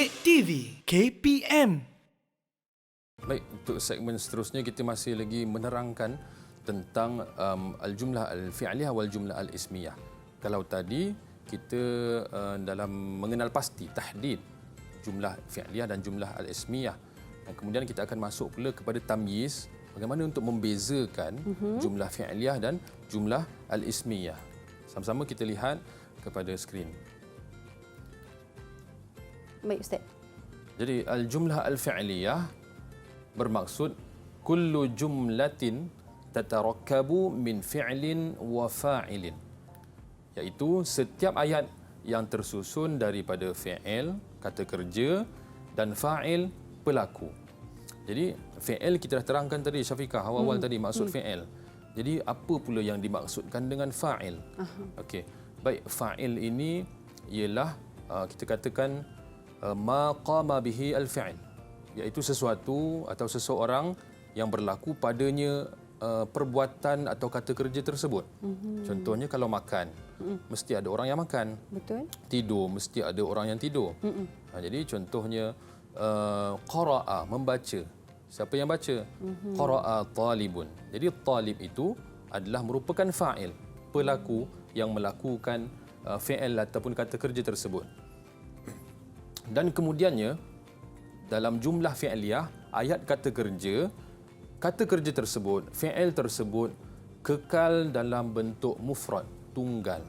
Kek TV KPM. Baik, untuk segmen seterusnya kita masih lagi menerangkan tentang al-jumlah al-fi'liyah wal jumlah al-ismiyah. Kalau tadi kita dalam mengenal pasti tahdid jumlah fi'liyah dan jumlah al-ismiyah. Dan kemudian kita akan masuk pula kepada tamyiz, bagaimana untuk membezakan jumlah fi'liyah dan jumlah al-ismiyah. Sama-sama kita lihat kepada skrin. Baik Ustaz. Jadi al-jumlah al-fi'liyah bermaksud kullu jumlatin tatarakkabu min fi'lin wa fa'ilin, iaitu setiap ayat yang tersusun daripada fi'il, kata kerja, dan fa'il, pelaku. Jadi fi'il kita dah terangkan tadi, Syafiqah, awal-awal tadi maksud fi'il. Jadi apa pula yang dimaksudkan dengan fa'il? Okey. Baik, fa'il ini ialah kita katakan ma qama bihi al-fi'il, iaitu sesuatu atau seseorang yang berlaku padanya perbuatan atau kata kerja tersebut. Contohnya kalau makan, mesti ada orang yang makan. Betul. Tidur, mesti ada orang yang tidur. Jadi contohnya qara'a, membaca. Siapa yang baca? Qara'a talibun. Jadi talib itu adalah merupakan fa'il, pelaku yang melakukan fi'il ataupun kata kerja tersebut. Dan kemudiannya dalam jumlah fi'liyah, ayat kata kerja tersebut, fi'il tersebut kekal dalam bentuk mufrad, tunggal.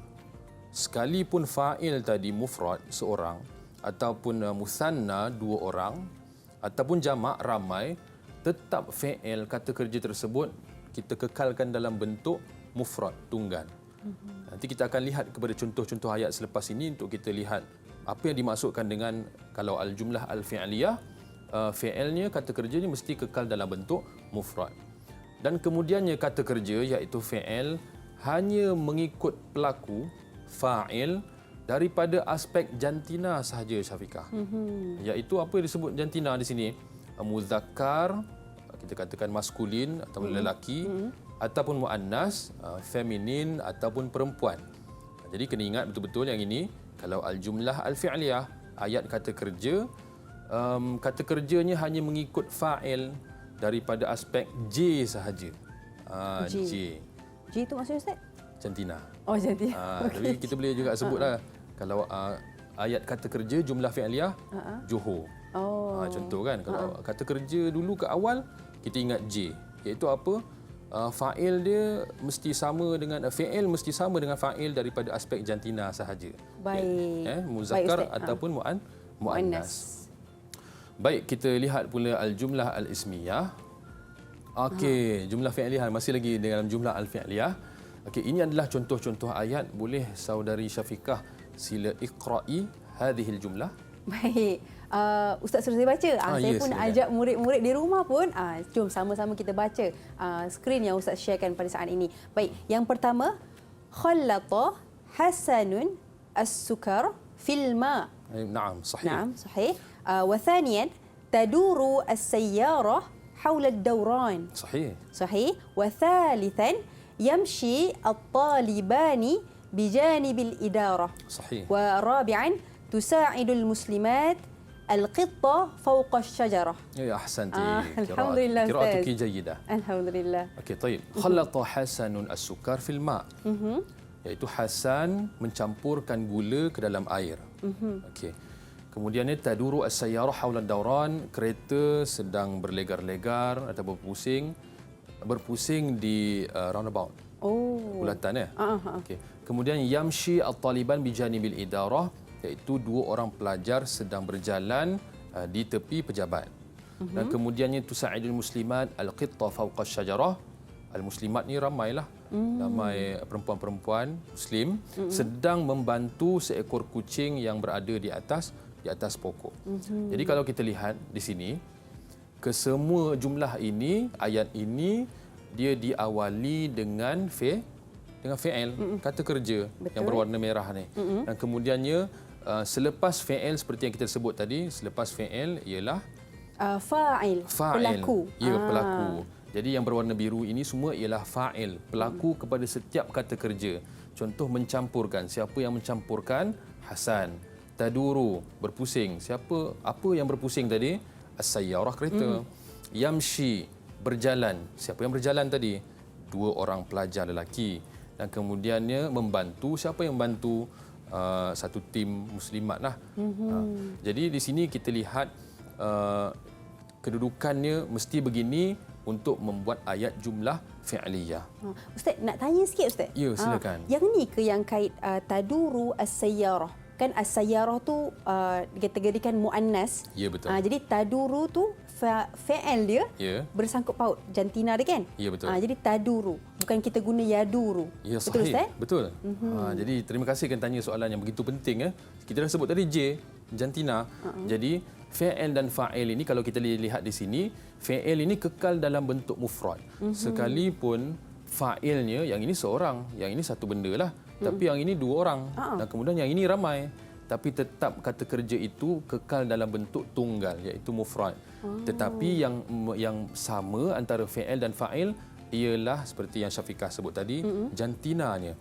Sekalipun fa'il tadi mufrad, seorang, ataupun musanna, dua orang, ataupun jamak, ramai, tetap fi'il kata kerja tersebut kita kekalkan dalam bentuk mufrad, tunggal. Nanti kita akan lihat kepada contoh-contoh ayat selepas ini untuk kita lihat apa yang dimaksudkan dengan kalau al-jumlah al-fi'liyah, fi'ilnya, kata kerjanya mesti kekal dalam bentuk mufrad. Dan kemudiannya kata kerja iaitu fi'il hanya mengikut pelaku, fa'il, daripada aspek jantina sahaja, Syafiqah. Iaitu apa yang disebut jantina di sini? Muzakkar, kita katakan maskulin atau lelaki, ataupun muannas, feminin ataupun perempuan. Jadi kena ingat betul-betul yang ini. Kalau al-jumlah al-fi'liyah, ayat kata kerjanya hanya mengikut fa'il daripada aspek J sahaja. J. J itu maksudnya Ustaz? Jantina. Oh, jantina. Tapi kita boleh juga sebutlah kalau ayat kata kerja jumlah fi'liyah, Johor. Contoh kan, kalau kata kerja dulu ke awal, kita ingat J. Iaitu apa? Fa'il dia mesti sama dengan fi'il mesti sama dengan fa'il daripada aspek jantina sahaja. Baik. Muzakkar Baik, ataupun muannas. Baik, kita lihat pula al-jumlah al-ismiyah. Okey, jumlah fi'liyah masih lagi dalam jumlah al-fi'liyah. Okey, ini adalah contoh-contoh ayat. Boleh saudari Syafiqah sila iqra'i hadhil jumlah? Baik. Ustaz suruh saya baca. Saya pun ajak murid-murid di rumah pun. Jom sama-sama kita baca skrin yang Ustaz sharekan pada saat ini. Baik, yang pertama, khallata Hasanun as-sukar fil ma. Naam, sahih. Naam, sahih. Wa thaniyan, taduru as-sayyarah hawla ad-dawran. Sahih. Sahih. Wa thalithan, yamshi at-talibani bijanibil idarah. Sahih. Wa rabi'an, tusaa'idul muslimat al-qitta fawqa asy-syajarah. Ya, ahsanti. Alhamdulillah, Ustaz. Qira'atuki jayyidah. Alhamdulillah. Okey, taib. Khallata Hasanun as-sukar fil ma'. Iaitu Hasan mencampurkan gula ke dalam air. Okey. Kemudiannya taduru as-sayyarah hawla ad-dawran, kereta sedang berlegar-legar atau berpusing di roundabout. Bulatan ya. Okey. Kemudian yamshi at-taliban bijanibil idarah, iaitu dua orang pelajar sedang berjalan di tepi pejabat. Dan kemudiannya tusa'idul muslimat al-qitta fawqa asy-syajarah. Al-muslimat ni ramailah. Ramai perempuan-perempuan muslim sedang membantu seekor kucing yang berada di atas pokok. Jadi kalau kita lihat di sini, kesemua jumlah ini, ayat ini dia diawali dengan fi'il, kata kerja. Betul. Yang berwarna merah ni. Dan kemudiannya selepas fi'il seperti yang kita sebut tadi, selepas fi'il ialah fa'il, pelaku. Ya, pelaku. Jadi yang berwarna biru ini semua ialah fa'il, pelaku kepada setiap kata kerja. Contoh mencampurkan. Siapa yang mencampurkan? Hasan. taduru, berpusing. Apa yang berpusing tadi? As-sayyarah, kereta. Yamshi, berjalan. Siapa yang berjalan tadi? 2 orang pelajar lelaki. Dan kemudiannya membantu. Siapa yang membantu? Satu tim muslimat lah. Jadi di sini kita lihat kedudukannya mesti begini untuk membuat ayat jumlah fi'liyah. Ustaz, nak tanya sikit Ustaz. Ya, silakan. Yang ni ke yang kait taduru as-sayyarah? Kan as-sayyarah tu dikategorikan muannas. Ya, betul. Jadi taduru tu fa'il dia bersangkut paut jantina dia kan? Ya, betul. Jadi taduru, bukan kita guna yaduru. Ya, betul sahih. Ustaz? Betul. Jadi terima kasih kan tanya soalan yang begitu penting. Kita dah sebut tadi J, jantina. Jadi fa'il dan fa'il ini kalau kita lihat di sini, fa'il ini kekal dalam bentuk mufrad. Sekalipun fa'ilnya yang ini seorang, yang ini satu benda lah. Tapi yang ini 2 orang. Dan kemudian yang ini ramai. Tapi tetap kata kerja itu kekal dalam bentuk tunggal, iaitu mufrad. Tetapi yang sama antara fa'il dan fa'il ialah seperti yang Syafiqah sebut tadi, jantinanya.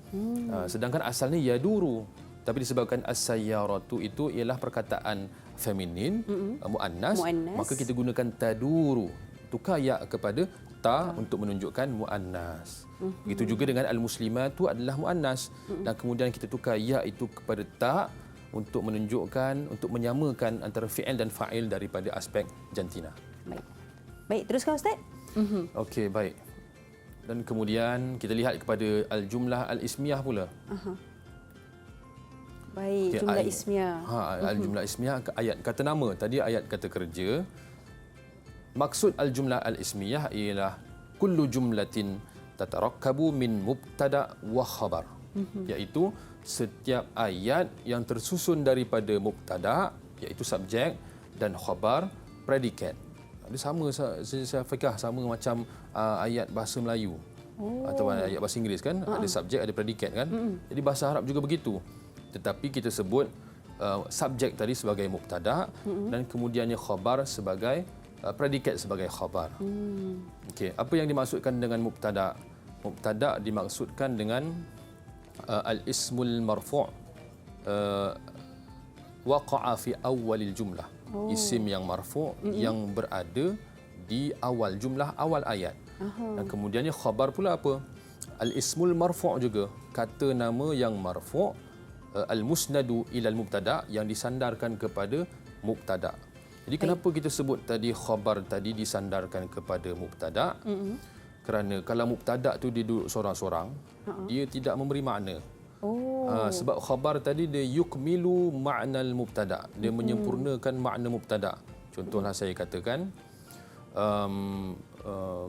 Sedangkan asalnya yaduru. Tapi disebabkan as-sayyaratu itu ialah perkataan feminin, muannas, maka kita gunakan taduru. Tukar ya kepada ta untuk menunjukkan muannas. Begitu juga dengan al-muslimatu adalah muannas. Dan kemudian kita tukar ya itu kepada ta untuk menunjukkan, untuk menyamakan antara fi'il dan fa'il daripada aspek jantina. Baik, teruskan Ustaz. Okey, baik. Dan kemudian kita lihat kepada al-jumlah al-ismiyah pula. Baik, jumlah ismiyah. Al-jumlah ismiyah, ayat kata nama. Tadi ayat kata kerja. Maksud al-jumlah al-ismiyah ialah kullu jumlatin tatarakkabu min mubtada' wa khabar. Iaitu setiap ayat yang tersusun daripada mubtada', iaitu subjek, dan khabar, predikat. Dia sama saya fikah, sama macam ayat bahasa Melayu atau ayat bahasa Inggeris kan, ada subjek, ada predikat kan. Jadi bahasa Arab juga begitu. Tetapi kita sebut subjek tadi sebagai mubtada' dan kemudiannya khabar sebagai predikat sebagai khabar. Okey, apa yang dimaksudkan dengan mubtada'? Mubtada' dimaksudkan dengan al-ismul marfu' waqa'a fi awwalil jumlah. Isim yang marfu' yang berada di awal jumlah, awal ayat. Dan kemudiannya khabar pula apa? Al-ismul marfu' juga, kata nama yang marfu', al-musnadu ilal mubtada', yang disandarkan kepada mubtada'. Jadi kenapa kita sebut tadi khabar tadi disandarkan kepada mubtada'? Kerana kalau mubtada' tu dia duduk sorang-sorang, dia tidak memberi makna. Sebab khabar tadi dia yukmilu ma'nal mubtada', dia menyempurnakan makna mubtada'. Contohlah saya katakan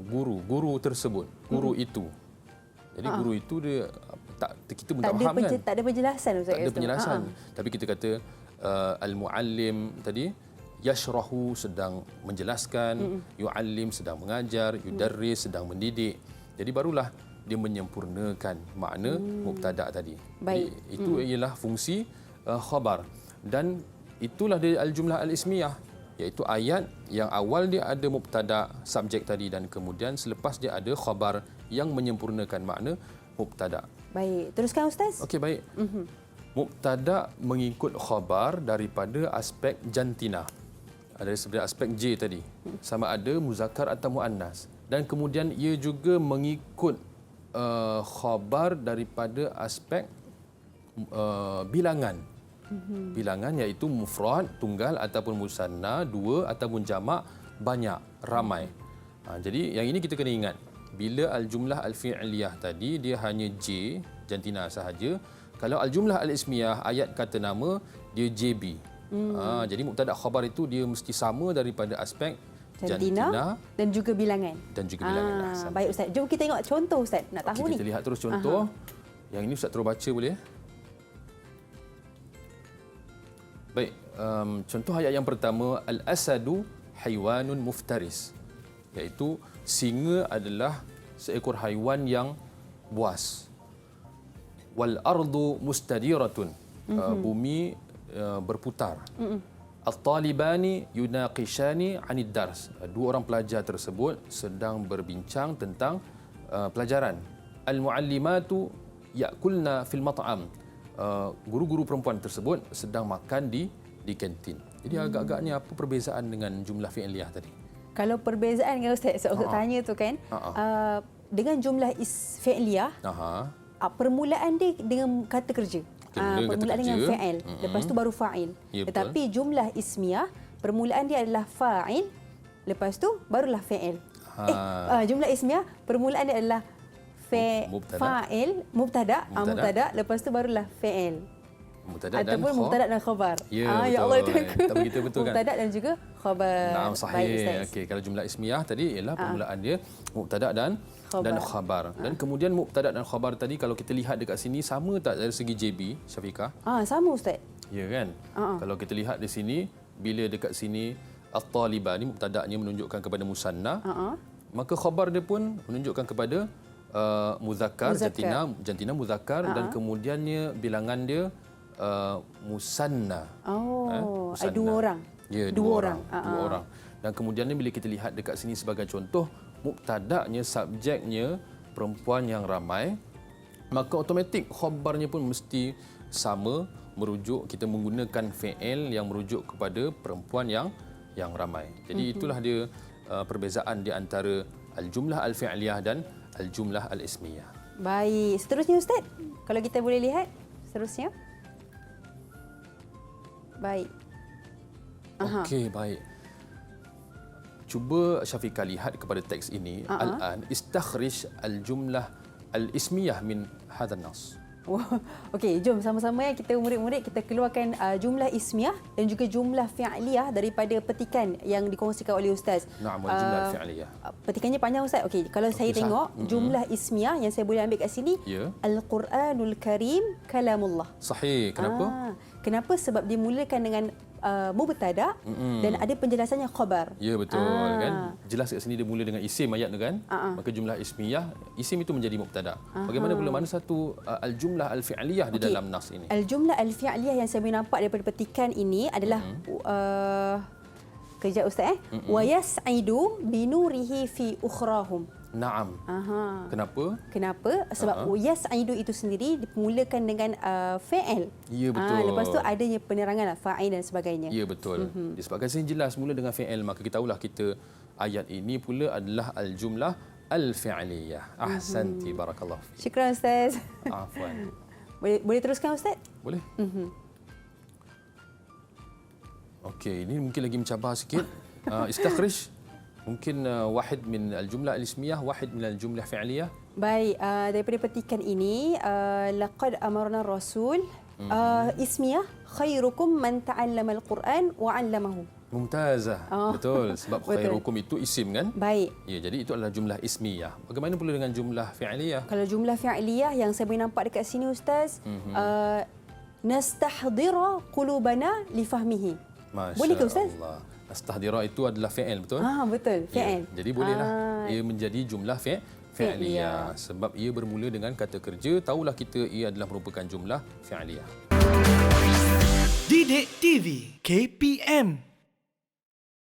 guru tersebut, guru itu. Jadi guru itu dia kita pun tak faham kan? Tak ada penjelasan Ustaz. Tak ada penjelasan. Tapi kita kata al-muallim tadi yashrahu sedang menjelaskan, yu'allim sedang mengajar, yudarris sedang mendidik. Jadi barulah dia menyempurnakan makna mubtada' tadi. Baik. Jadi, itu ialah fungsi khabar. Dan itulah dia al-jumlah al-ismiyah, iaitu ayat yang awal dia ada mubtada' subjek tadi dan kemudian selepas dia ada khabar yang menyempurnakan makna mubtada'. Baik, teruskan Ustaz. Okey, baik. Mubtada' mengikut khabar daripada aspek jantina. Dari aspek J tadi, sama ada muzakkar atau muannas, dan kemudian ia juga mengikut khabar daripada aspek bilangan. Bilangan iaitu mufrad, tunggal, ataupun musanna, 2, ataupun jamak, banyak, ramai. Jadi yang ini kita kena ingat, bila al-jumlah al-fi'liyah tadi dia hanya J, jantina sahaja. Kalau al-jumlah al-ismiyah, ayat kata nama, dia JB. Jadi mubtada' khabar itu dia mesti sama daripada aspek jantina dan juga bilangan. Baik Ustaz, jom kita tengok contoh Ustaz. Nak tahu ni. Kita lihat terus contoh. Yang ini Ustaz terus baca boleh? Baik, contoh ayat yang pertama, al-asadu haiwanun muftaris. Iaitu singa adalah seekor haiwan yang buas. Wal ardu mustadiratun. Bumi berputar. At-talibani yunaqishani 'anid dars. 2 orang pelajar tersebut sedang berbincang tentang pelajaran. Al-muallimatu ya'kulna fil mat'am. guru-guru perempuan tersebut sedang makan di kantin. Jadi agak-agaknya apa perbezaan dengan jumlah fi'liyah tadi? Kalau perbezaan kan Ustaz, Ustaz tanya tu kan, dengan jumlah fi'liyah, permulaan dia dengan kata kerja. Permulaan dengan fa'il. Lepas tu baru fa'il. Ya, tetapi jumlah ismiyah, permulaan dia adalah fa'il, lepas tu barulah fa'il. Jumlah ismiyah, permulaan dia adalah fa'il, mubtada', lepas tu barulah fa'il. Ataupun mubtada' dan khabar. Ya, betul. Ya Allah, itu aku. Tak begitu betul kan? Mubtada' dan juga khabar. Naam, sahih. Okey, kalau jumlah ismiyah tadi ialah permulaan dia mubtada' dan khabar. Dan kemudian mubtada' dan khabar tadi kalau kita lihat dekat sini sama tak dari segi JB, Syafiqah? Sama Ustaz. Ya kan? Kalau kita lihat di sini, bila dekat sini at-talibah ni mubtada'nya menunjukkan kepada musanna, maka khabar dia pun menunjukkan kepada muzakkar, jantina muzakkar, dan kemudiannya bilangan dia musanna. Musanna. Dua orang. Ya, dua orang. Dan kemudiannya bila kita lihat dekat sini sebagai contoh, mubtada'nya, subjeknya perempuan yang ramai, maka automatik khabarnya pun mesti sama, merujuk, kita menggunakan fi'il yang merujuk kepada perempuan yang ramai. Jadi itulah dia perbezaan di antara al-jumlah al-fi'liyah dan al-jumlah al-ismiyah. Baik, seterusnya Ustaz, kalau kita boleh lihat seterusnya. Baik. Okey, baik. Cuba Syafiqah lihat kepada teks ini. Al-an istakhrij al-jumlah al-ismiyah min hadzal nas. Okey, jom sama-sama kita murid-murid kita keluarkan jumlah ismiyah dan juga jumlah fi'liyah daripada petikan yang dikongsikan oleh Ustaz. Naam, jumlah fi'liyah. Petikannya panjang Ustaz. Okey, kalau saya tengok jumlah ismiyah yang saya boleh ambil kat sini, Al-Quranul Karim kalamullah. Sahih. Kenapa? Kenapa? Sebab dimulakan dengan mubtada' dan ada penjelasannya khabar. Ya, betul kan. Jelas kat sini dia mula dengan isim ayat tu kan. Maka jumlah ismiyah, isim itu menjadi mubtada'. Bagaimana pula mana satu al-jumlah al-fi'liyah di dalam nas ini? Al-jumlah al-fi'liyah yang saya boleh nampak daripada petikan ini adalah kejap Ustaz wa yas'idu binurihi fi ukhrahum. Naam. Kenapa? Sebab yas'idu itu sendiri dimulakan dengan fa'il. Ya, betul. Lepas tu adanya penerangan fa'il dan sebagainya. Ya, betul. Disebabkan sini jelas mula dengan fa'il, maka kita tahulah kita ayat ini pula adalah al-jumlah al-fi'liyah. Ahsanti, barakallahu fiik. Syukran Ustaz. Afwan. Boleh teruskan Ustaz? Boleh. Okey, ini mungkin lagi mencabar sikit. Istakhrij mungkin wahid min al-jumlah al-ismiyah, wahid min al-jumlah fi'liyah. Baik, daripada petikan ini laqad amarna rasul ismiyah khairukum man ta'allama al-Quran wa 'allamahu. Mumtazah. Betul, sebab khairukum itu isim kan? Baik. Ya, jadi itu adalah jumlah ismiyah. Bagaimana pula dengan jumlah fi'liyah? Kalau jumlah fi'liyah yang saya boleh nampak dekat sini Ustaz, nastahdira qulubana li fahmihi. Boleh ke Ustaz? Allah. Nastahdira itu adalah fi'il, betul? Betul, fi'il. Ya, jadi bolehlah ia menjadi jumlah fi'liyah sebab ia bermula dengan kata kerja, tahulah kita ia adalah merupakan jumlah fi'liyah. Didik TV KPM